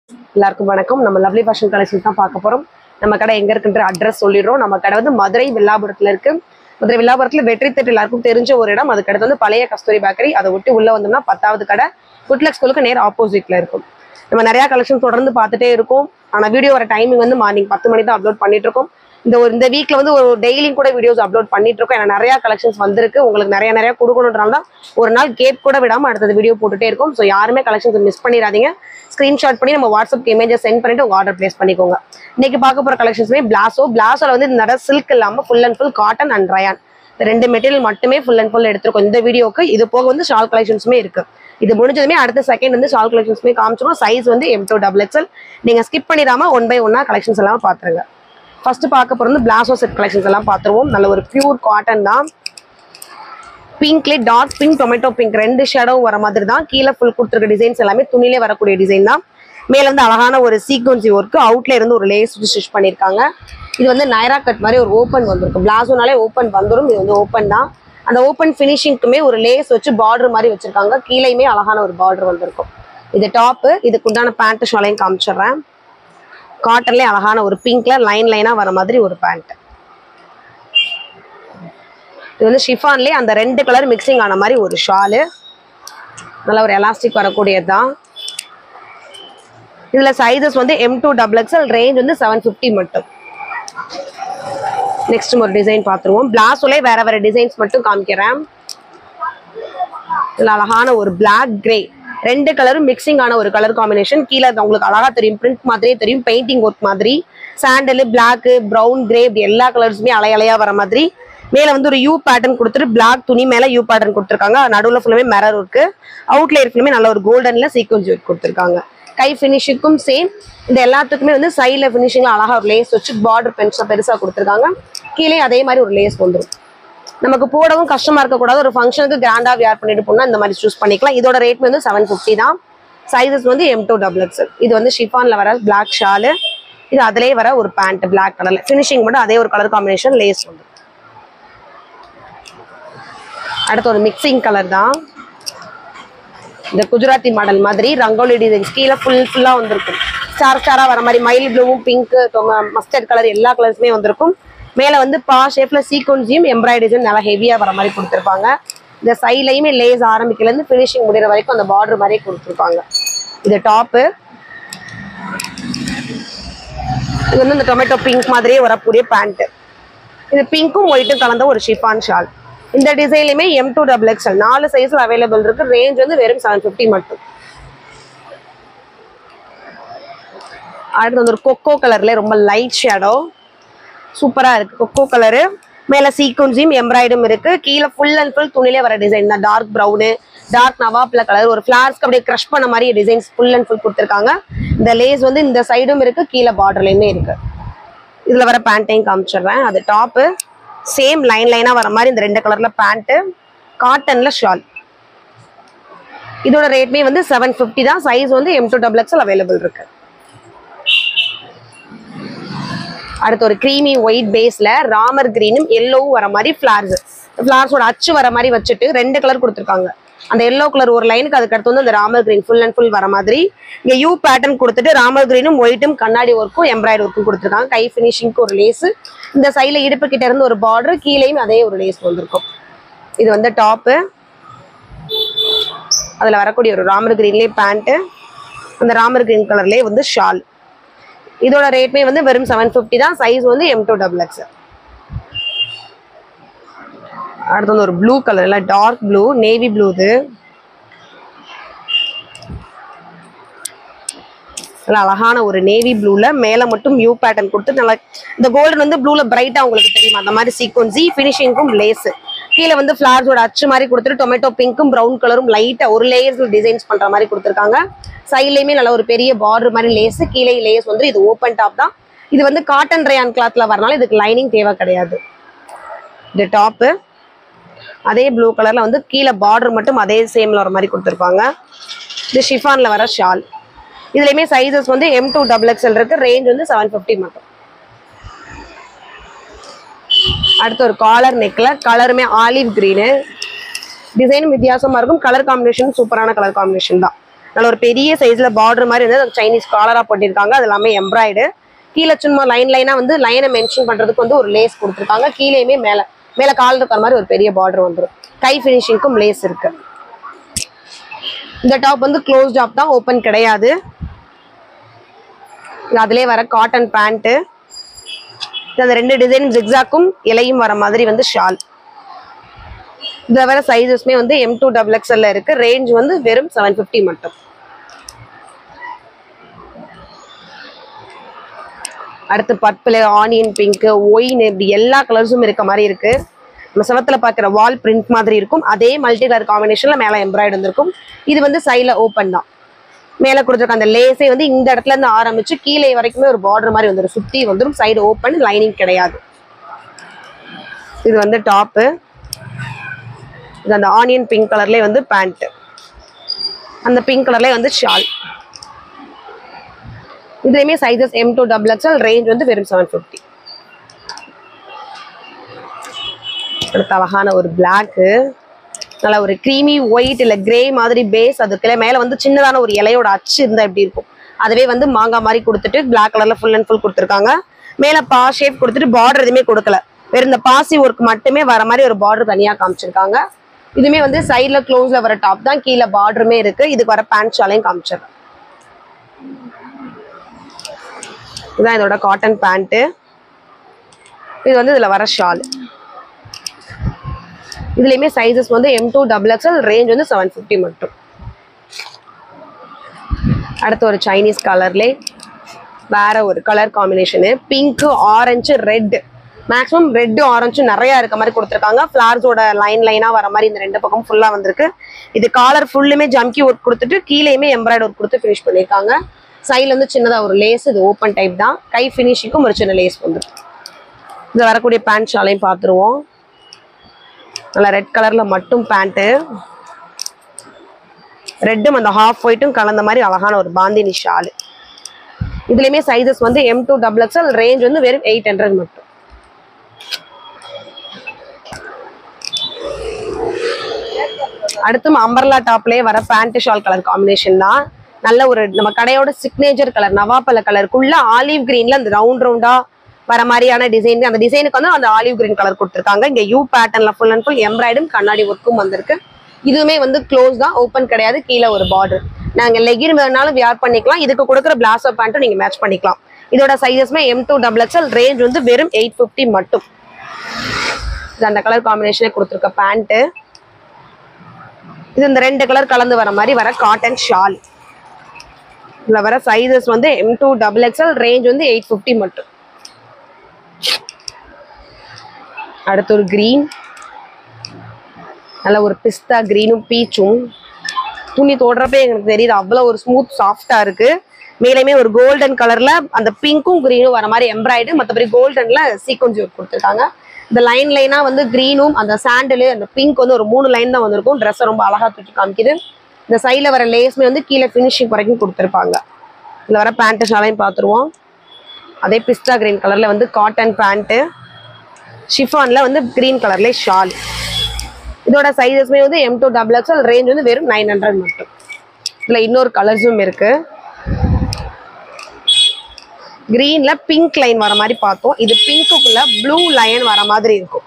எல்லாருக்கும் வணக்கம். நம்ம லவ்லி ஃபேஷன் கலெக்ஷன் தான் பார்க்க போறோம். நம்ம கடை எங்க இருக்குன்ற அட்ரஸ் சொல்லிடுறோம். நம்ம கடை வந்து மதுரை வில்லாபுரத்துல இருக்கு. மதுரை வில்லாபுரத்துல வெற்றி தேட்டர் எல்லாருக்கும் தெரிஞ்ச ஒரு இடம். அதுக்கு அடுத்து வந்து பழைய கஸ்தூரி பேக்கரி. அதை ஒட்டி உள்ள வந்தோம்னா 10வது கடை குட்லக் ஸ்கூலுக்கு நேர் ஆப்போசிட்ல இருக்கும். நம்ம நிறைய கலெக்ஷன் தொடர்ந்து பார்த்துட்டே இருக்கோம். ஆனா வீடியோ வர டைமிங் வந்து மார்னிங் 10 மணி தான் அப்லோட் பண்ணிட்டு இருக்கோம். இந்த வீக்ல வந்து ஒரு டெய்லியும் கூட வீடியோஸ் அப்லோட் பண்ணிட்டு இருக்கோம். ஏன்னா நிறைய கலெக்ஷன்ஸ் வந்திருக்கு. உங்களுக்கு நிறைய கொடுக்கணும்ன்றனால தான் ஒரு நாள் கேப் கூட விடாம அடுத்தது வீடியோ போட்டுட்டே இருக்கும். ஸோ யாருமே கலெக்ஷன்ஸ் மிஸ் பண்ணிடாதீங்க. ஸ்கிரீன்ஷாட் பண்ணி நம்ம வாட்ஸ்அப் இமேஜை சென்ட் பண்ணிட்டு உங்க ஆர்டர் பிளேஸ் பண்ணிக்கோங்க. இன்னைக்கு பார்க்க போற கலெக்ஷன்ஸ்மே பிளாசோல வந்து நிறைய சில்க் இல்லாம full and full cotton and rayon இந்த ரெண்டு மெட்டீரியல் மட்டுமே ஃபுல் அண்ட் ஃபுல் எடுத்திருக்கோம் இந்த வீடியோக்கு. இது போக வந்து ஷால் கலெக்ஷன்ஸுமே இருக்கு. இது முடிஞ்சதுமே அடுத்த செகண்ட் வந்து ஷால் கலெக்ஷன்ஸுமே காமிச்சிடும். சைஸ் வந்து M2XXL. நீங்க ஸ்கிப் பண்ணிடாம 1 by 1 கலெக்ஷன்ஸ் எல்லாம் பாத்துருங்க. ஃபர்ஸ்ட் பார்க்க போறது பிளாசோ செட் கலெக்ஷன்ஸ் எல்லாம் பாத்துருவோம். நல்ல ஒரு பியூர் காட்டன் தான். பிங்க்ல டார்க் பிங்க், டொமேட்டோ பிங்க் ரெண்டு ஷேடோ வர மாதிரி தான். கீழே ஃபுல் கொடுத்துருக்க டிசைன்ஸ் எல்லாமே துணிலே வரக்கூடிய டிசைன் தான். மேல வந்து அழகான ஒரு சீக்வன்சி ஒர்க், அவுட்ல இருந்து ஒரு லேஸ் ஸ்டிச் பண்ணிருக்காங்க. இது வந்து நைரா கட் மாதிரி ஒரு ஓப்பன் வந்திருக்கும். பிளாசோனாலே ஓப்பன் வந்துடும். இது வந்து ஓப்பன் தான். அந்த ஓப்பன் ஃபினிஷிங்க்குமே ஒரு லேஸ் வச்சு பார்டர் மாதிரி வச்சிருக்காங்க. கீழேயுமே அழகான ஒரு பார்டர் வந்திருக்கும். இது டாப்பு. இதுக்கு உண்டான பேண்ட் ஷாலையும் காமிச்சிடுறேன். காட்டன்லேயே அழகான ஒரு பிங்க்ல லைனா வர மாதிரி ஒரு பேண்ட். இது வந்து ஷிஃபான்லேயே அந்த ரெண்டு கலர் மிக்சிங் ஆன மாதிரி ஒரு ஷாலு. நல்ல ஒரு எலாஸ்டிக் வரக்கூடியது தான். இதுல சைஸஸ் வந்து M2XXL. ரேஞ்ச் வந்து 750 மட்டும். நெக்ஸ்ட் ஒரு டிசைன் பார்த்துருவோம். பிளாஸோலே வேற டிசைன்ஸ் மட்டும் காமிக்கிறேன். இதுல அழகான ஒரு பிளாக் கிரே ரெண்டு கலரும் மிக்சிங் ஆன ஒரு கலர் காம்பினேஷன். கீழே உங்களுக்கு அழகா தெரியும், பிரிண்ட் மாதிரியே தெரியும், பெயிண்டிங் ஒர்க் மாதிரி. சாண்டலு, பிளாக், ப்ரௌன், கிரே இப்படி எல்லா கலர்ஸுமே அலையா வர மாதிரி. மேல வந்து ஒரு யூ பேட்டர்ன் கொடுத்துட்டு பிளாக் துணி மேல யூ பேட்டர்ன் கொடுத்துருக்காங்க. நடுவில் ஃபுல்லுமே மிரர் இருக்கு. அவுட்லேயர் ஃபுல்லுமே நல்ல ஒரு கோல்டன்ல சீக்வன்ஸ் ஒர்க் கொடுத்துருக்காங்க. கை ஃபினிஷிங்கும் சேம். இந்த எல்லாத்துக்குமே வந்து சைடில் ஃபினிஷிங்ல அழகா ஒரு லேஸ் வச்சு பார்டர் பெருசா கொடுத்துருக்காங்க. கீழே அதே மாதிரி ஒரு லேஸ் வந்துடும். நமக்கு போடவும் கஷ்டமா இருக்கக்கூடாது. ஒரு ஃபங்க்ஷனுக்கு கிராண்டா வியர் பண்ணிட்டு போனா இந்த மாதிரி சூஸ் பண்ணிக்கலாம். இதோட ரேட் வந்து 750 தான். சைஸஸ் வந்து M2XXL. இது வந்து ஷிஃபான்ல வர பிளாக் ஷாலு. இது அதிலே வர ஒரு பேண்ட் பிளாக் கலர்ல. ஃபினிஷிங் மட்டும் அதே ஒரு கலர் காம்பினேஷன் லேஸ் வந்து. அடுத்து ஒரு மிக்சிங் கலர் தான். இந்த குஜராத்தி மாடல் மாதிரி ரங்கோலி டிசைன்ஸ் கீழே ஃபுல்லா வந்திருக்கும். ஸ்டாரா வர மாதிரி மயில் ப்ளூவும் பிங்க், மஸ்டர்ட் கலர் எல்லா கலர்ஸுமே வந்திருக்கும். மேல வந்து பா ஷேப்ல சீக்வன்ஸையும் எம்ப்ராய்டரியும் நல்லா ஹெவியா வர மாதிரி கொடுத்துருப்பாங்க. இந்த சைட்லயுமே லேஸ் ஆரம்பிக்கல இருந்து ஃபினிஷிங் முடிகிற வரைக்கும் அந்த பார்டர் மாதிரியே கொடுத்துருப்பாங்க. இது டாப்பு. இது வந்து இந்த டொமேட்டோ பிங்க் மாதிரியே வரக்கூடிய பேண்ட். இது பிங்க்கும் ஒயிட்டும் கலந்த ஒரு ஷிஃபான் ஷால். இந்த டிசைன்லயுமே M2XXL 4 சைஸ்ல அவைலபிள் இருக்கு. ரேஞ்ச் வந்து வெறும் 750 மட்டும். அடுத்து வந்து ஒரு கொக்கோ கலர்ல ரொம்ப லைட் ஷேடோ சூப்பரா இருக்கு. கொக்கோ கலரு மேல சீக்வன்ஸும் எம்ப்ராய்டும் இருக்கு. கீழே ஃபுல் அண்ட் ஃபுல் துணிலே வர டிசைன் தான். டார்க் ப்ரௌனு, டார்க் நவாப்ல கலர், ஒரு ஃபிளார்ஸ்க்கு அப்படியே கிரஷ் பண்ண மாதிரி டிசைன்ஸ் ஃபுல் அண்ட் ஃபுல் கொடுத்துருக்காங்க. இந்த லேஸ் வந்து இந்த சைடும் இருக்கு, கீழே பார்டர்லயுமே இருக்கு. இதுல வர பேண்ட்டையும் காமிச்சிடுறேன். அது டாப்பு. சேம் லைனா வர மாதிரி இந்த ரெண்டு கலர்ல பேண்ட். காட்டன்ல ஷால். இதோட ரேட்மே வந்து 750 தான். சைஸ் வந்து M2XXL அவைலபிள் இருக்கு. அடுத்து ஒரு கிரீமி ஒயிட் பேஸ்ல ராமர் கிரீனும் எல்லோவும் வர மாதிரி ஃபிளார்ஸோட அச்சு வர மாதிரி வச்சுட்டு ரெண்டு கலர் கொடுத்துருக்காங்க. அந்த எல்லோ கலர் ஒரு லைனுக்கு, அதுக்கு அடுத்து வந்து அந்த Ramar green full and full வர மாதிரி. இங்க யூ பேட்டர்ன் கொடுத்துட்டு ராமர் கிரீனும் ஒயிட்டும் கண்ணாடி ஒர்க்கும் எம்ப்ராய்டரி ஒர்க்கும் கொடுத்துருக்காங்க. கை ஃபினிஷிங்க்கு ஒரு லேஸ். இந்த சைட்ல இடுப்பு கிட்ட இருந்து ஒரு பார்டர், கீழேயும் அதே ஒரு லேஸ் வந்திருக்கும். இது வந்து டாப்பு. அதுல வரக்கூடிய ஒரு ராமர் கிரீன்லேயே பேண்ட். அந்த ராமர் கிரீன் கலர்லேயே வந்து ஷால். இதோட ரேட்மே வந்து வெறும் 750 தான். சைஸ் வந்து M2XXL. அடுத்து வந்து ஒரு ப்ளூ கலர்ல டார்க் ப்ளூ, நேவி ப்ளூ. இது அழகான ஒரு நேவி ப்ளூல மேல மட்டும் யூ பேட்டர்ன் கொடுத்து நல்லா இந்த கோல்டன் வந்து ப்ளூல பிரைட்டா உங்களுக்கு தெரியும் அந்த மாதிரி சீக்வன்சி. ஃபினிஷிங்கும் லேஸ். கீழே வந்து ஃபிளார்ஸோட அச்சு மாதிரி கொடுத்துட்டு டொமேட்டோ பிங்க்கும் ப்ரௌன் கலரும் லைட்டா ஒரு லேயர்ஸ் டிசைன்ஸ் பண்ற மாதிரி கொடுத்துருக்காங்க. சைட்லயுமே நல்ல ஒரு பெரிய பார்டர் மாதிரி லேஸ். கீழே லேஸ் வந்து இது ஓப்பன் டாப் தான். இது வந்து காட்டன் ரயான் கிளாத்ல வரனால இதுக்கு லைனிங் தேவை கிடையாது. இது டாப்பு. அதே ப்ளூ கலர்ல வந்து கீழே பார்டர் மட்டும் அதே சேம்ல வர மாதிரி கொடுத்துருப்பாங்க. இது ஷிஃபான்ல வர ஷால். இதுலயுமே சைஸஸ் வந்து M2XXL இருக்கு. ரேஞ்ச் வந்து 750 மட்டும். அடுத்து ஒரு காலர் நெக்ல கலருமே ஆலிவ் கிரீனு. டிசைனும் வித்தியாசமா இருக்கும். கலர் காம்பினேஷன் சூப்பரான கலர் காம்பினேஷன் தான். நல்ல ஒரு பெரிய சைஸ்ல பார்டர் மாதிரி வந்து சைனீஸ் காலரா போட்டிருக்காங்க. அது எல்லாமே எம்ப்ராய்டு. கீழே சும்மா லைனா வந்து லைனை மென்ஷன் பண்றதுக்கு வந்து ஒரு லேஸ் கொடுத்துருக்காங்க. கீழேயுமே மேல கால் இருக்கிற மாதிரி ஒரு பெரிய பார்டர் வந்துடும். கை ஃபினிஷிங்க்கும் லேஸ் இருக்கு. இந்த டாப் வந்து க்ளோஸ் டாப் தான், ஓப்பன் கிடையாது. அதுலயே வர காட்டன் பேண்ட். அந்த 2 டிசைன் ஜிக்ஸாக்கும் இலையும் வர மாதிரி வந்து ஷால். இதுல வர சைஸஸ்மே வந்து M2XXL இருக்கு. ரேஞ்ச் வந்து வெறும் 750 மட்டும். அடுத்து பர்பிள், ஆனியன் பிங்க், ஒயின், இப்படி எல்லா கலர்ஸும் இருக்க மாதிரி இருக்கு. நம்ம செவத்துல பாக்குற வால் பிரிண்ட் மாதிரி இருக்கும். அதே மல்டி கலர் காம்பினேஷன்ல மேல எம்ப்ராய்டு வந்திருக்கும். இது வந்து சைட்ல ஓப்பன் தான். மேல கொடுத்துருக்க அந்த லேஸே வந்து இந்த இடத்துல இருந்து ஆரம்பிச்சு கீழே வரைக்குமே ஒரு பார்டர் மாதிரி வந்துடும். சுத்தி வந்துடும். சைடு ஓப்பன், லைனிங் கிடையாது. இது வந்து டாப்பு. இது அந்த ஆனியன் பிங்க் கலர்லயே வந்து பேண்ட். அந்த பிங்க் கலர்லயே வந்து ஷால். இதுலயுமே சைஸஸ் M2XXL. ரேஞ்ச் வந்து வெறும் 750. அடுத்த அழகான ஒரு பிளாக், நல்ல ஒரு கிரீமி ஒயிட் இல்ல கிரே மாதிரி பேஸ். அதுக்குள்ள மேல வந்து சின்னதான ஒரு இலையோட அச்சு இருந்தா எப்படி இருக்கும், அதுவே வந்து மாங்காய் மாதிரி கொடுத்துட்டு பிளாக் கலர்ல ஃபுல் அண்ட் ஃபுல் கொடுத்துருக்காங்க. மேல பா ஷேப் கொடுத்துட்டு பார்டர் எதுவுமே கொடுக்கல. வெறும் இந்த பாசி ஒர்க் மட்டுமே வர மாதிரி ஒரு பார்டர் தனியா காமிச்சிருக்காங்க. இதுமே வந்து சைட்ல க்ளோஸ்ல வர டாப் தான். கீழே பார்டருமே இருக்கு. இதுக்கு வர பேண்ட் ஷாலையும் காமிச்சிருக்கேன். இதுதான் இதோட காட்டன் பேண்ட். இது வந்து இதுல வர ஷால். இதுலயுமே சைஸஸ் வந்து M2XXL. ரேஞ்ச் வந்து 750 மட்டும். அடுத்து ஒரு சைனீஸ் கலர்ல வேற ஒரு colour combination. Pink, orange, red. Maximum red orange நிறைய இருக்க மாதிரி கொடுத்துருக்காங்க. ஃபிளார்ஸோட லைனா வர மாதிரி இந்த 2 பக்கம் ஃபுல்லா வந்திருக்கு. இது காலர் ஃபுல்லுமே ஜம்கி ஒர்க் கொடுத்துட்டு கீழேயுமே எம்ப்ராய்டு ஒர்க் கொடுத்து ஃபினிஷ் பண்ணியிருக்காங்க. சைட்ல வந்து சின்னதா ஒரு லேஸ். இது ஓப்பன் டைப் தான். கை ஃபினிஷிங்கும் ஒரு சின்ன லேஸ் வந்துடும். இது வரக்கூடிய பேண்ட் ஷாலையும் பார்த்துருவோம். நல்லா ரெட் கலர்ல மட்டும் பேண்ட். ரெட்டும் அந்த ஹாஃப் ஒயிட்டும் கலந்த மாதிரி அழகான ஒரு பாந்தினி ஷால். இதுலயுமே சைஸஸ் வந்து M2XXL. ரேஞ்ச் வந்து வெறும் 800 மட்டும். அடுத்தும் அம்பர்லா டாப்லயே வர பேண்ட் ஷால் கலர் காம்பினேஷன் தான். நல்ல ஒரு நம்ம கடையோட சிக்னேச்சர் கலர் நவாப்பழ கலருக்குள்ள ஆலிவ் கிரீன்ல அந்த ரவுண்டா வர மாதிரியான டிசைன். அந்த டிசைனுக்கு வந்து அந்த ஆலிவ் கிரீன் கலர் கொடுத்துருக்காங்க. இங்க யூ பேட்டர்ன்ல ஃபுல் அண்ட் ஃபுல் எம்ப்ராய்டும் கண்ணாடி ஒர்க்கும் வந்திருக்கு. இதுவுமே வந்து க்ளோஸ் தான், ஓப்பன் கிடையாது. கீழே ஒரு பார்டர். நாங்க லெகின் வேணாலும் வியர் பண்ணிக்கலாம். இதுக்கு கொடுக்குற பிளாசோ பேண்ட்டும் நீங்க மேட்ச் பண்ணிக்கலாம். இதோட சைஸஸ்மே M2XXL. ரேஞ்ச் வந்து வெறும் 850 மட்டும். இது அந்த கலர் காம்பினேஷனே கொடுத்துருக்க பேண்ட். இது இந்த 2 கலர் கலந்து வர மாதிரி வர காட்டன் ஷால். இதுல வர சைஸஸ் வந்து M2XXL. ரேஞ்ச் வந்து 850 மட்டும். அடுத்து ஒரு கிரீன், நல்ல ஒரு பிஸ்தா கிரீனும் பீச்சும். துணி தோடுறப்ப எனக்கு தெரியுது அவ்வளவு ஒரு ஸ்மூத் சாஃப்டா இருக்கு. மேலுமே ஒரு கோல்டன் கலர்ல அந்த பிங்க்கும் கிரீனும் வர மாதிரி எம்ப்ராய்டு. மற்றபடி கோல்டன்ல சீக்வன்ஸ் ஒர்க் கொடுத்துருக்காங்க. இந்த லைனா வந்து கிரீனும் அந்த சாண்டலு அந்த பிங்க் வந்து ஒரு 3 லைன் தான் வந்திருக்கும். ட்ரெஸ் ரொம்ப அழகா தூக்கி காமிக்குது. இந்த சைட்ல வர லேஸ்மே வந்து கீழே ஃபினிஷிங் வரைக்கும் கொடுத்துருப்பாங்க. இதுல வர பேண்ட் ஷாலையும் பார்த்துருவோம். அதே பிஸ்தா கிரீன் கலர்ல வந்து காட்டன் பேண்ட். ஷிஃபான்ல வந்து கிரீன் கலர்ல ஷால். இதோட சைஸஸ்மே வந்து M2XXL. ரேஞ்ச் வந்து வெறும் 900 மட்டும். இதுல இன்னொரு கலர்ஸும் இருக்கு. கிரீன்ல பிங்க் லைன் வர மாதிரி பார்த்தோம். இது பிங்க்குள்ள ப்ளூ லைன் வர மாதிரி இருக்கும்.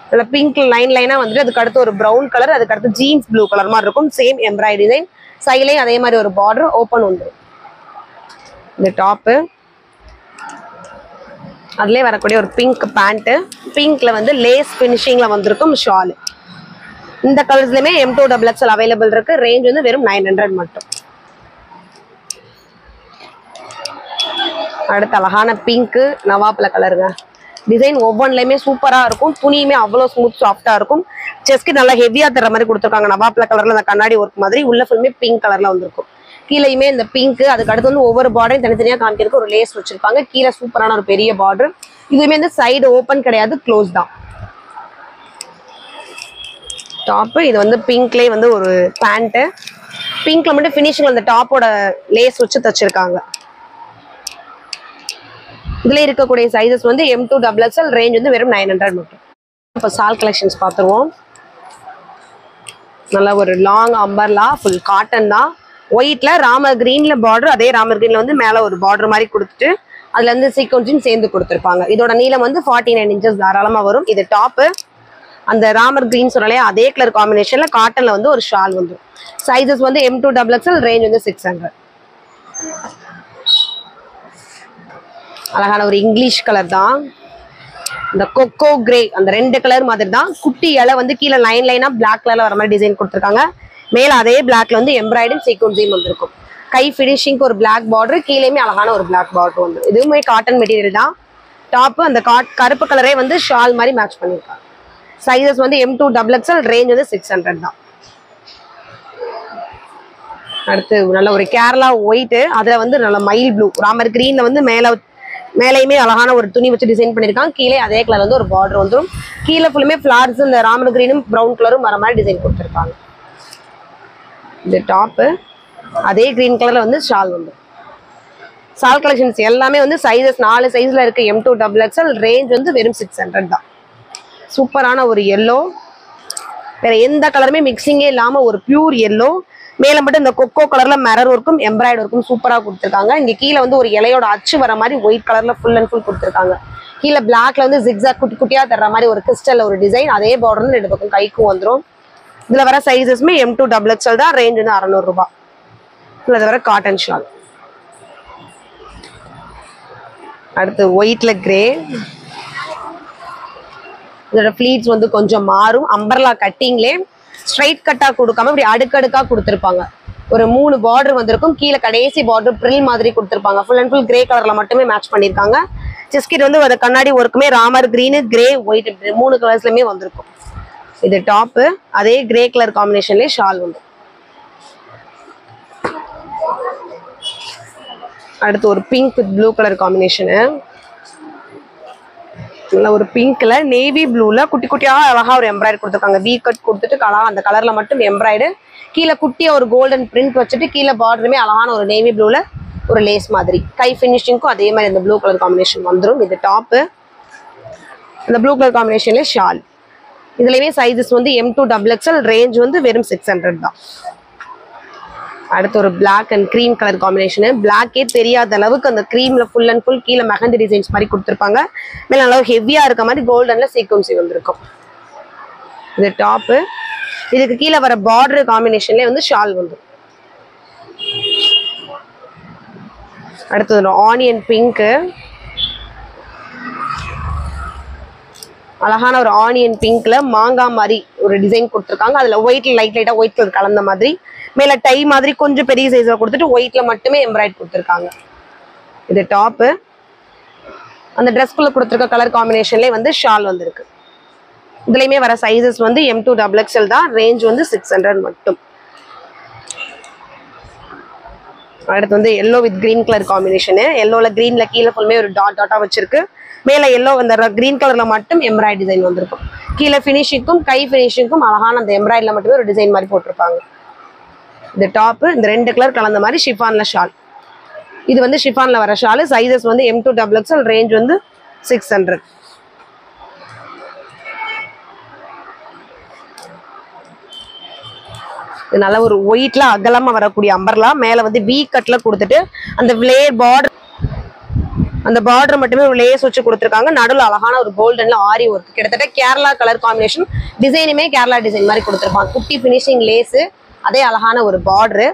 இதுல பிங்க் லைனா வந்துட்டு அதுக்கு அடுத்து ஒரு ப்ரௌன் கலர், அதுக்கு அடுத்து ஜீன்ஸ் ப்ளூ கலர் மாதிரி இருக்கும். Same embroidery design. சைட்லயும் அதே மாதிரி ஒரு பார்டர் ஓப்பன் உண்டு. இந்த டாப்பு அதுலயே வரக்கூடிய ஒரு பிங்க் பேண்ட். பிங்க்ல வந்து லேஸ் பினிஷிங்ல வந்திருக்கும் ஷால். இந்த கலர்ஸ்லயுமே M2XXL அவைலபிள் இருக்கு. ரேஞ்ச் வந்து வெறும் 900 மட்டும். அடுத்த அழகான பிங்க் நவாப்பழ கலருங்க. டிசைன் ஒவ்வொன்றுலயுமே சூப்பரா இருக்கும். துணியுமே அவ்வளவு ஸ்மூத் சாஃப்டா இருக்கும். செஸ்க்கு நல்லா ஹெவியா தர மாதிரி கொடுத்துருக்காங்க. நவாப்பழ கலர்ல அந்த கண்ணாடி ஒர்க் மாதிரி உள்ள ஃபுல்லுமே பிங்க் கலர்ல வந்திருக்கும். கீழேயுமே இந்த பிங்க். அதுக்கு அடுத்து வந்து ஒவ்வொரு பார்டரையும் தனித்தனியா காமிக்கிறதுக்கு ஒரு லேஸ் வச்சிருப்பாங்க. கீழே சூப்பரான ஒரு பெரிய பார்டர். இதுவுமே வந்து சைடு ஓப்பன் கிடையாது, க்ளோஸ் தான். டாப்பு இது வந்து பிங்க்லேயே வந்து ஒரு பேண்ட். பிங்க்ல மட்டும் ஃபினிஷிங் அந்த டாப்போட லேஸ் வச்சு தச்சிருக்காங்க. இதுல இருக்கக்கூடிய சைஸஸ் வந்து M2XXL. ரேஞ்ச் வந்து வெறும் 900 மட்டும். இப்போ சால் கலெக்ஷன்ஸ் பார்த்துருவோம். நல்லா ஒரு லாங் அம்பர்லா ஃபுல் காட்டன் தான். ஒயிட்ல ராமர் கிரீன்ல பார்டர், அதே ராமர் கிரீன்ல வந்து மேல ஒரு பார்டர் மாதிரி கொடுத்துட்டு அதுல இருந்து சீக்வன்ஸும் சேர்ந்து கொடுத்துருப்பாங்க. இதோட நீளம் வந்து 49 இன்ச்சஸ் தாராளமா வரும். இது டாப்பு. அந்த ராமர் கிரீன் சொன்னாலே அதே கலர் காம்பினேஷன்ல காட்டன்ல வந்து ஒரு ஷால் வந்துடும். சைஸஸ் வந்து M2XXL, ரேஞ்ச் வந்து 600. அழகான ஒரு இங்கிலீஷ் கலர் தான். இந்த கொக்கோ கிரே அந்த 2 கலர் மாதிரி தான். குட்டி இலை வந்து கீழே லைன் லைனா பிளாக் கலர்ல வர மாதிரி டிசைன் கொடுத்துருக்காங்க. மேல அதே பிளாக்ல வந்து எம்ப்ராய்டரி சீக்வன்ஸையும் வந்திருக்கும். கை ஃபினிஷிங்க்கு ஒரு பிளாக் பார்டர், கீழேயுமே அழகான ஒரு பிளாக் பார்டர் வந்து. இதுவுமே காட்டன் மெட்டீரியல் தான். டாப் அந்த கருப்பு கலரே வந்து ஷால் மாதிரி மேட்ச் பண்ணிருக்காங்க. சைஸஸ் வந்து M2XXL, ரேஞ்ச் வந்து 600 தான். அடுத்து நல்ல ஒரு கேரளா ஒயிட், அதுல வந்து நல்ல மயில் ப்ளூ, ராமர் கிரீன்ல வந்து மேலையுமே அழகான ஒரு துணி வச்சு டிசைன் பண்ணிருக்காங்க. கீழே அதே கலர் வந்து ஒரு பார்டர் வந்துடும். கீழே ஃபுல்லுமே ஃபிளார்ஸ் இந்த ராமர் கிரீனும் ப்ரௌன் கலரும் வர மாதிரி டிசைன் கொடுத்துருக்காங்க. இது டாப்பு. அதே கிரீன் கலர்ல வந்து ஷால் வந்து. ஷால் கலெக்ஷன்ஸ் எல்லாமே வந்து சைஸஸ் 4 சைஸ்ல இருக்கு. M2XXL, ரேஞ்ச் வந்து வெறும் 600 தான். சூப்பரான ஒரு எல்லோ, வேற எந்த கலருமே மிக்சிங்கே இல்லாம ஒரு பியூர் எல்லோ. மேல மட்டும் இந்த கொக்கோ கலர்ல மிரர் ஒர்க்கும் எம்ப்ராய்டரி ஒர்க்கும் சூப்பரா கொடுத்துருக்காங்க. இங்க கீழே வந்து ஒரு இலையோட அச்சு வர மாதிரி ஒயிட் கலர்ல ஃபுல் அண்ட் ஃபுல் கொடுத்துருக்காங்க. கீழே பிளாக்ல வந்து ஜிக்ஸாக் குட்டி குட்டியா தர்ற மாதிரி ஒரு கிறிஸ்டல் ஒரு டிசைன். அதே பார்டர் வந்து 2 பக்கம் கைக்கும் வந்துடும். இதுல வர சைஸஸ்மே M2XXL தான். ரேஞ்ச் வந்து 600 ரூபாய். இதுல வர காட்டன் ஷால். அடுத்து ஒயிட்ல கிரே. இதோட ஃபிளீட்ஸ் வந்து கொஞ்சம் மாறும். அம்பர்லா கட்டிங்லே ஸ்ட்ரைட் கட்டா கொடுக்காம இப்படி அடுக்கடுக்கா கொடுத்துருப்பாங்க. ஒரு 3 பார்டர் வந்திருக்கும். கீழே கடைசி பார்டர் ப்ரில் மாதிரி கொடுத்துருப்பாங்க. ஃபுல் அண்ட் ஃபுல் கிரே கலர்ல மட்டுமே மேட்ச் பண்ணிருக்காங்க. செஸ்கிட் வந்து ஒரு கண்ணாடி ஒர்க்குமே ராமர் கிரீனு, கிரே, ஒயிட் 3 கலர்ஸ்லயுமே வந்திருக்கும். இது டாப்பு. அதே கிரே கலர் காம்பினேஷன்லயே ஷால் வந்து. அடுத்து ஒரு pink with blue colour combination. நல்ல ஒரு பிங்க்ல நேவி ப்ளூல குட்டி குட்டியா அழகா ஒரு எம்ப்ராய்டரி கொடுத்துருக்காங்க. வீ கட் கொடுத்துட்டு அந்த கலர்ல மட்டும் எம்ப்ராய்டு. கீழே குட்டியா ஒரு கோல்டன் பிரிண்ட் வச்சுட்டு கீழே பார்டருமே அழகான ஒரு நேவி ப்ளூல ஒரு லேஸ் மாதிரி. கை ஃபினிஷிங்க்கும் அதே மாதிரி இந்த ப்ளூ கலர் காம்பினேஷன் வந்துடும். இது டாப்பு. இந்த ப்ளூ கலர் காம்பினேஷன்ல ஷால். இதுலயுமே சைஸஸ் வந்து M2XXL, ரேஞ்ச் வந்து வெறும் 600 தான். அடுத்து ஒரு black and cream colour combination. பிளாக்கே தெரியாத அளவுக்கு அந்த கிரீம்ல ஃபுல் அண்ட் ஃபுல் கீழே மெஹந்தி டிசைன்ஸ் மாதிரி கொடுத்துருப்பாங்க. மேல நல்லா ஹெவியா இருக்க மாதிரி கோல்டன்ல சீக்வன்சி வந்திருக்கும். இது டாப்பு. இதுக்கு கீழே வர பார்டர் காம்பினேஷன்லேயே வந்து ஷால் வந்து. அடுத்தது ஆனியன் பிங்க்கு. அழகான ஒரு ஆனியன் பிங்க்ல மாங்காய் மாதிரி ஒரு டிசைன் கொடுத்துருக்காங்க. அதுல ஒயிட்ல லைட்டா ஒயிட் கலர் கலந்த மாதிரி. மேல டை மாதிரி கொஞ்சம் பெரிய சைஸ்ல கொடுத்துட்டு ஒயிட்ல மட்டுமே எம்ப்ராய்டரி கொடுத்துருக்காங்க. இது டாப்பு. அந்த ட்ரெஸ்க்குள்ள கொடுத்துருக்க கலர் காம்பினேஷன்லேயே வந்து ஷால் வந்துருக்கு. இதுலயுமே வர சைஸஸ் வந்து M2XXL தான். ரேஞ்ச் வந்து 600 மட்டும். அடுத்து வந்து yellow with green colour combination. எல்லோல கிரீன்ல கீழே ஃபுல்லுமே ஒரு டாட்டா வச்சிருக்கு. மேல எல்லோ அந்த கிரீன் கலர்ல மட்டும் எம்ப்ராய்டரி டிசைன் வந்திருக்கும். கீழே ஃபினிஷிங்க்கும் கை ஃபினிஷிங்க்கும் அழகான அந்த எம்ப்ராய்டரில மட்டுமே ஒரு டிசைன் மாதிரி போட்டிருப்பாங்க. இந்த டாப்பு. இந்த 2 கலர் கலந்த மாதிரி ஷிஃபான்ல ஷால். இது வந்து ஷிஃபான்ல வர ஷால். சைஸஸ் வந்து M2XXL, ரேஞ்ச் வந்து 600. இது நல்ல ஒரு ஒயிட்ல அகலமா வரக்கூடிய அம்பர்லா. மேல வந்து வீ கட்ல கொடுத்துட்டு அந்த பார்டர், அந்த பார்டர் மட்டுமே ஒரு லேஸ் வச்சு கொடுத்துருக்காங்க. நடுவில் அழகான ஒரு கோல்டன்ல ஆரி ஒர்க். கிட்டத்தட்ட கேரளா கலர் காம்பினேஷன். டிசைனுமே கேரளா டிசைன் மாதிரி கொடுத்துருப்பாங்க. குட்டி ஃபினிஷிங் லேஸு, அதே அழகான ஒரு பார்டரு.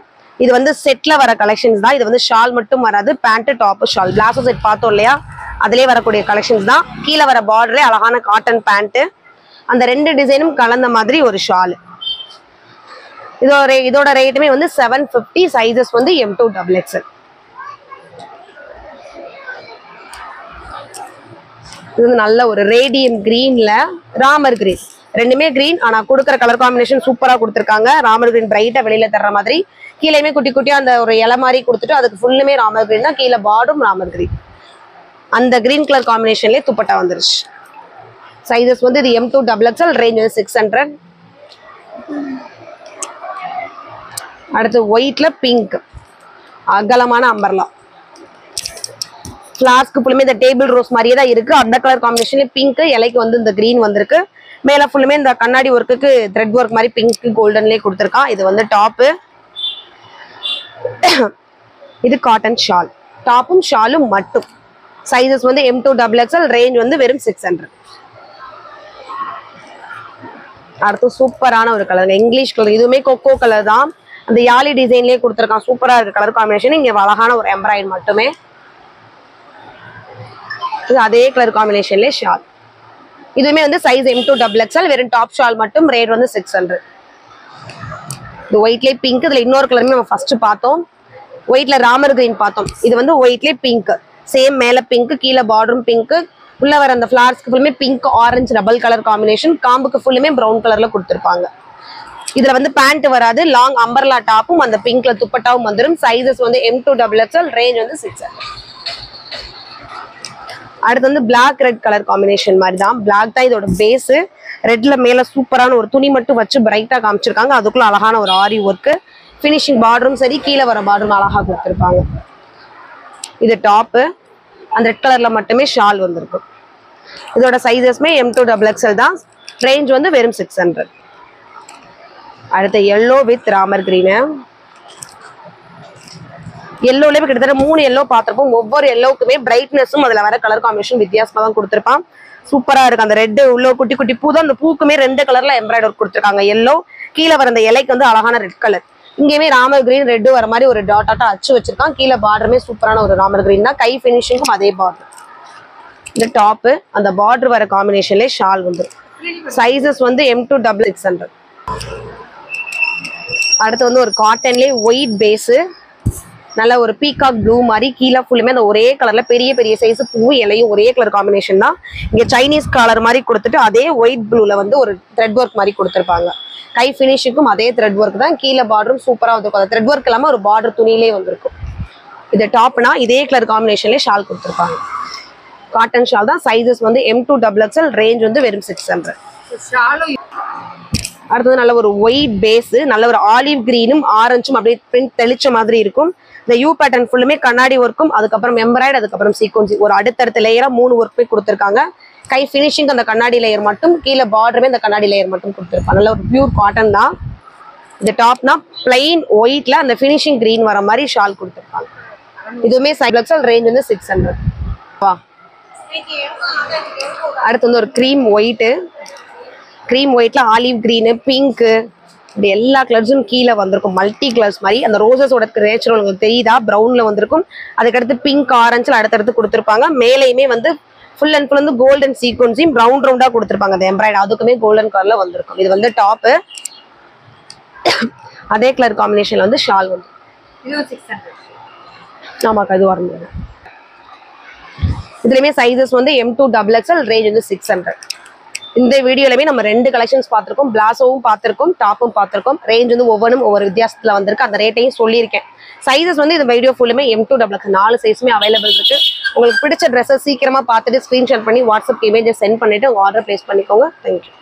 இது வந்து செட்ல வர கலெக்ஷன்ஸ் தான். இது வந்து ஷால் மட்டும் வராது. Pant, top, shawl. Palazzo set பார்த்தோம் இல்லையா, அதிலே வரக்கூடிய கலெக்ஷன்ஸ் தான். கீழே வர பார்டரே அழகான காட்டன் பேண்ட். அந்த 2 டிசைனும் கலந்த மாதிரி ஒரு ஷால். இதோட ரேட்டுமே வந்து 750. சைஸஸ் வந்து M2XXL. இது வந்து நல்ல ஒரு ரேடியம் கிரீன்ல ராமர் கிரீன். 2மே கிரீன், ஆனா கொடுக்குற கலர் காம்பினேஷன் சூப்பரா கொடுத்துருக்காங்க. ராமர் கிரீன் பிரைட்டா வெளியில தர்ற மாதிரி. கீழேயுமே குட்டி குட்டியா அந்த ஒரு இலை மாதிரி கொடுத்துட்டு அதுக்கு ஃபுல்லுமே ராமர் கிரீன் தான். கீழே பார்டரும் ராமர் கிரீன். அந்த கிரீன் கலர் காம்பினேஷன்லேயே துப்பட்டா வந்துருச்சு. சைஸஸ் வந்து இது M2XXL, ரேஞ்ச் வந்து 600. அடுத்து ஒயிட்ல பிங்க் அகலமான அம்பர்லா. ஃபிளாஸ்க்கு ஃபுல்லுமே இந்த டேபிள் ரோஸ் மாதிரியே தான் இருக்கு. அந்த கலர் காம்பினேஷன்ல பிங்க். இலைக்கு வந்து இந்த கிரீன் வந்திருக்கு. மேல ஃபுல்லுமே இந்த கண்ணாடி ஒர்க்குக்கு த்ரெட் ஒர்க் மாதிரி பிங்க் கோல்டன்லேயே கொடுத்துருக்கான். இது வந்து டாப்பு. இது காட்டன் ஷால், டாப்பும் ஷாலும் மட்டும். சைஸஸ் வந்து M2 XXL, ரேஞ்ச் வந்து வெறும் 600. அடுத்து சூப்பரான ஒரு கலர், இங்கிலீஷ் கலர், இதுவுமே கொக்கோ கலர் தான். அந்த யாலி டிசைன்லயே கொடுத்துருக்கான். சூப்பரா இருக்கு கலர் காம்பினேஷன். இங்க அழகான ஒரு எம்ப்ராய்டரி மட்டுமே. இது அதே கலர் காம்பினேஷன்லயே ஷால். இதுவுமே வந்து சைஸ் M2 XXL, வெறும் டாப் ஷால் மட்டும். ரேட் வந்து 600. இது ஒயிட்லேயே பிங்க். இதுல இன்னொரு கலருமே நம்ம ஃபர்ஸ்ட் பார்த்தோம். ஒயிட்ல ராமர் கிரீன் பார்த்தோம். இது வந்து ஒயிட்லேயே பிங்க். சேம் மேல பிங்க், கீழே பார்டரும் பிங்க். உள்ள வர அந்த ஃபிளார்ஸ்க்கு ஃபுல்லுமே pink orange double colour combination. காம்புக்கு ஃபுல்லுமே ப்ரௌன் கலர்ல கொடுத்துருப்பாங்க. இதுல வந்து பேண்ட் வராது, லாங் அம்பர்லா டாப்பும் அந்த பிங்க்ல துப்பட்டாவும் வந்துடும். சைஸஸ் வந்து M2 XXL, ரேஞ்ச் வந்து 600. அடுத்து வந்து பிளாக் ரெட் கலர் காம்பினேஷன் மாதிரி தான். பிளாக் தான் இதோட பேஸ். ரெட்ல மேல சூப்பரான ஒரு துணி மட்டும் வச்சு பிரைட்டா காமிச்சிருக்காங்க. அதுக்குள்ள அழகான ஒரு ஆரி ஒர்க். ஃபினிஷிங் பார்டரும் சரி, கீழே வர பார்டரும் அழகா கொடுத்துருப்பாங்க. இது டாப்பு. அந்த ரெட் கலர்ல மட்டுமே ஷால் வந்திருக்கும். இதோட சைஸஸ்மே M2 XXL தான். ரேஞ்ச் வந்து வெறும் 600. அடுத்த எல்லோ வித் ராமர் கிரீனு. எல்லோல கிட்டத்தட்ட 3 எல்லோ பார்த்திருப்போம். ஒவ்வொரு எல்லோவுக்குமே பிரைட்னஸும் அதுல வர கலர் காம்பினேஷன் வித்தியாசமா தான் கொடுத்துருப்பான். சூப்பரா இருக்கு. அந்த ரெட் உள்ள குட்டி குட்டி பூ தான். அந்த பூக்குமே 2 கலர்ல எம்ப்ராய்டரி ஒர்க் கொடுத்துருக்காங்க. எல்லோ, கீழே வர அந்த இலைக்கு வந்து அழகான ரெட் கலர். இங்கேயுமே ராமர் கிரீன் ரெட் வர மாதிரி ஒரு டாட்டா அச்சு வச்சிருக்கான். கீழே பார்டருமே சூப்பரான ஒரு ராமர் கிரீன் தான். கை ஃபினிஷிங்கும் அதே பார்டர். இந்த டாப்பு அந்த பார்டர் வர காம்பினேஷன்லேயே ஷால் வந்துடும். சைஸஸ் வந்து M2 XXL. அடுத்து வந்து ஒரு காட்டன்லேயே ஒயிட் பேஸு, நல்ல ஒரு பீகாக் ப்ளூ மாதிரி. கீழே ஃபுல்லுமே அந்த ஒரே கலர்ல பெரிய பெரிய சைஸ் பூ இலையும் ஒரே கலர் காம்பினேஷன் தான். இங்க சைனீஸ் கலர் மாதிரி கொடுத்துட்டு அதே ஒயிட் ப்ளூல வந்து ஒரு த்ரெட் ஒர்க் மாதிரி கொடுத்துருப்பாங்க. கை ஃபினிஷுக்கும் அதே த்ரெட் ஒர்க் தான். கீழே பார்டரும் சூப்பரா வந்துருக்கும். அந்த த்ரெட் ஒர்க் இல்லாம ஒரு பார்டர் துணியிலே வந்திருக்கும். இது டாப்னா இதே கலர் காம்பினேஷன்லேயே ஷால் கொடுத்துருப்பாங்க. காட்டன் ஷால் தான். சைஸஸ் வந்து M2 XXL, ரேஞ்ச் வந்து வெறும் 600. அடுத்தது நல்ல ஒரு ஒயிட் பேஸ், நல்ல ஒரு ஆலிவ் கிரீனும் ஆரஞ்சும் அப்படியே பிரிண்ட் தெளிச்ச மாதிரி இருக்கும். இந்த யூ பேட்டர்ன் ஃபுல்லுமே கண்ணாடி ஒர்க்கும், அதுக்கப்புறம் எம்ப்ராய்டு, அதுக்கப்புறம் சீக்வன்சி, ஒரு அடுத்தடுத்த லேயரா 3 ஒர்க் போய் கொடுத்துருக்காங்க. கை ஃபினிஷிங் அந்த கண்ணாடி லேயர் மட்டும், கீழே பார்டருமே அந்த கண்ணாடி லேயர் மட்டும் கொடுத்துருப்பாங்க. நல்ல ஒரு பியூர் காட்டன் தான். இந்த டாப்னா பிளைன் ஒயிட்ல அந்த ஃபினிஷிங் கிரீன் வர மாதிரி ஷால் கொடுத்துருப்பாங்க. இதுவுமே XXL, ரேஞ்ச் வந்து 600. அடுத்து வந்து ஒரு க்ரீம் ஒயிட்டு. க்ரீம் ஒயிட்ல ஆலிவ் கிரீனு, பிங்க்கு, இப்படி எல்லா கலர்ஸும் கீழே வந்திருக்கும். மல்டி கலர்ஸ் மாதிரி. அந்த ரோசஸோட நேச்சுரல் உங்களுக்கு தெரியுதா, ப்ரௌன்ல வந்திருக்கும். அதுக்கடுத்து பிங்க் ஆரஞ்சில் அடுத்தடுத்து கொடுத்துருப்பாங்க. மேலேயுமே வந்து ஃபுல் அண்ட் ஃபுல் வந்து கோல்டன் சீக்வன்ஸையும் ரவுண்ட் ரவுண்டா கொடுத்துருப்பாங்க. அந்த எம்ப்ராய்டரி அதுக்குமே கோல்டன் கலர்ல வந்திருக்கும். இது வந்து டாப்பு. அதே கலர் காம்பினேஷன்ல வந்து ஷால் வந்து ஆமாக்கா இது வரணும். இதுலயுமே சைஸஸ் வந்து M2 XXL, ரேஞ்ச் வந்து 600. இந்த வீடியோலயுமே நம்ம 2 கலெக்ஷன்ஸ் பார்த்திருக்கோம். பிளாசோவும் பார்த்திருக்கோம், டாப்பும் பார்த்திருக்கோம். ரேஞ்ச் வந்து ஒவ்வொன்றும் ஒவ்வொரு வித்தியாசத்துல வந்திருக்கு. அந்த ரேட்டையும் சொல்லியிருக்கேன். சைஸஸ் வந்து இந்த வீடியோ ஃபுல்லுமே M2 XXL 4 சைஸுமே அவைலபிள் இருக்கு. உங்களுக்கு பிடிச்ச ட்ரெஸ்ஸை சீக்கிரமா பார்த்துட்டு ஸ்கிரீன்ஷாட் பண்ணி வாட்ஸ்அப் இமேஜை சென்ட் பண்ணிட்டு உங்க ஆர்டர் பிளேஸ் பண்ணிக்கோங்க. தேங்க்யூ.